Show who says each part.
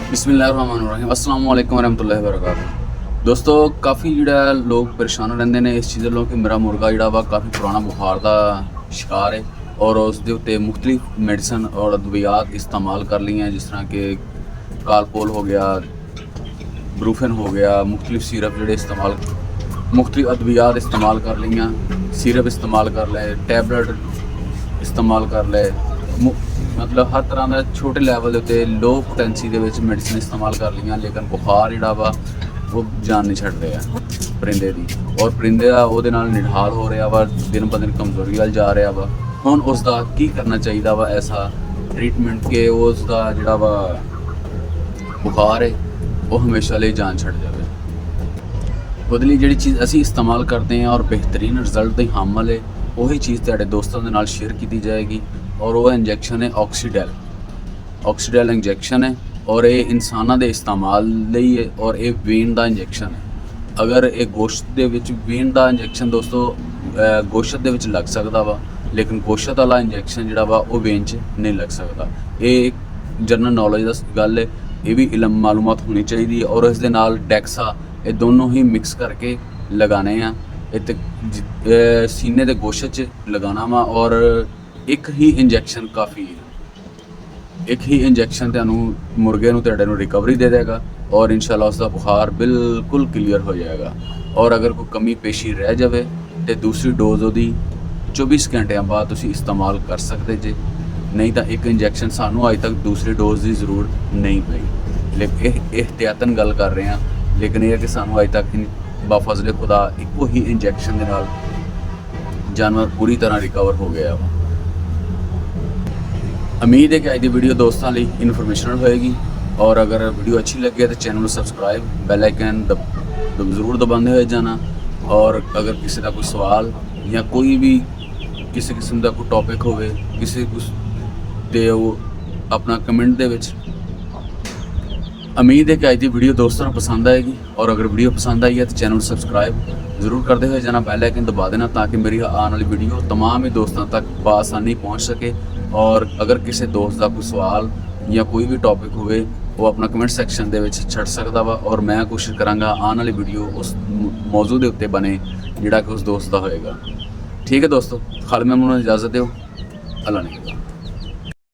Speaker 1: बिस्मिल्लाहिर्रहमानिर्रहीम अस्सलाम वालेकुम रहमतुल्लाहि वबरकातुहू। दोस्तों काफ़ी ਜਿਹੜਾ ਲੋਕ ਪਰੇਸ਼ਾਨ ਰਹਿੰਦੇ ਨੇ ਇਸ ਚੀਜ਼ ਵੱਲੋਂ ਕਿ ਮੇਰਾ ਮੁਰਗਾ ਜਿਹੜਾ ਵਾ ਕਾफ़ी ਪੁਰਾਣਾ ਬੁਖਾਰ ਦਾ ਸ਼ਿਕਾਰ ਹੈ ਔਰ ਉਸ ਦੇ ਉੱਤੇ ਮੁxtਲਿਫ ਮੈਡੀਸਨ ਔਰ ਅਦਵਿयात ਇਸਤੇਮਾਲ ਕਰ ਲਈਆਂ, ਜਿਸ ਤਰ੍ਹਾਂ ਕਿ ਕਾਲਪੋਲ ਹੋ ਗਿਆ, ਬਰੂਫਨ ਹੋ ਗਿਆ, ਮੁxtਲਿਫ ਸਿਰਪ ਜਿਹੜੇ ਇਸਤੇਮਾਲ ਮੁxtਲਿਫ ਅਦਵਿयात ਇਸਤੇਮਾਲ ਕਰ ਲਈਆਂ, ਸਿਰਪ ਇਸਤੇਮਾਲ ਕਰ ਲਏ, ਟੈਬਲੇਟ ਇਸਤੇਮਾਲ ਕਰ ਲਏ, मतलब हर तरह का छोटे लैवल के उत्ते लो पोटेंसी के मेडिसिन इस्तेमाल कर लिया, लेकिन बुखार जिहड़ा वा वो जान नहीं छड्ड रहा परिंदे दी, और परिंदे दा ओहदे नाल निढाल हो रहा वा, दिन ब दिन कमजोरी वाल जा रहा वा। हुण उसका की करना चाहिए वा ऐसा ट्रीटमेंट कि उसका जिहड़ा वा बुखार है वो हमेशा लिए जान छड्ड जाए। ਉਹਦੇ ਲਈ ਜਿਹੜੀ चीज़ असी इस्तेमाल करते हैं और बेहतरीन रिजल्ट दी हामल है, वही चीज़ तुहाडे दोस्तों के नाल शेयर की जाएगी। और वह इंजैक्शन है ऑक्सीडेल इंजैक्शन है, और ये इंसानों के इस्तेमाल लई है, और ये वेन का इंजैक्शन है। अगर ये गोश्त दे विच वेन का इंजैक्शन दोस्तों गोश्त दे विच लग सकता वा, लेकिन गोश्त वाला इंजैक्शन जिहड़ा वा वो वेन च नहीं लग सकता। ये एक जनरल नॉलेज की गल है, ये भी इलम मालूमात होनी चाहिए। और इस दे नाल डैक्सा ये दोनों ही मिक्स करके लगाने हैं, ये सीने के गोश्त च लगाना वा, और एक ही इंजैक्शन काफ़ी है। एक ही इंजैक्शन तुहानूं मुर्गे नूं तुहाडे नूं रिकवरी दे देगा, और इंशाल्लाह उसका बुखार बिल्कुल क्लीयर हो जाएगा। और अगर कोई कमी पेशी रह जाए तो दूसरी डोज वो 24 घंटिया बाद तुसीं इस्तेमाल कर सकते जे, नहीं तो एक इंजैक्शन सानूं अज तक दूसरी डोज की जरूरत नहीं पई। लेकिन एहतियातन गल कर रहे हैं, लेकिन यह कि सानूं अज तक बाफजले खुदा इको ही इंजैक्शन के नाल जानवर पूरी तरह रिकवर हो गया वा। उम्मीद है कि आज की वीडियो दोस्तों लिए इन्फॉर्मेशनल होएगी, और अगर वीडियो अच्छी लगे तो चैनल को सबसक्राइब, बेल आइकन ज़रूर दबाते हुए जाना। और अगर किसी का कोई सवाल या कोई भी किसी किस्म का कोई टॉपिक होवे किसी कुछ तो वो अपना कमेंट दे विच। उम्मीद है कि आज की वीडियो दोस्तों को पसंद आएगी, और अगर वीडियो पसंद आई है तो चैनल को सब्सक्राइब ज़रूर करते हुए जाना, बेल आइकन दबा देना, ताकि मेरी आने वाली वीडियो तमाम ही दोस्तों तक बआसानी पहुँच सके। और अगर किसी दोस्त का कोई सवाल या कोई भी टॉपिक होवे वो अपना कमेंट सैक्शन दे विच छड्ड सकदा वा, और मैं कोशिश करांगा आने वाली वीडियो उस मौजू के उत्ते बने जिहड़ा कि उस दोस्त का होएगा। ठीक है दोस्तों, खालिद महमूद इजाज़त दो, अल्लाह ने।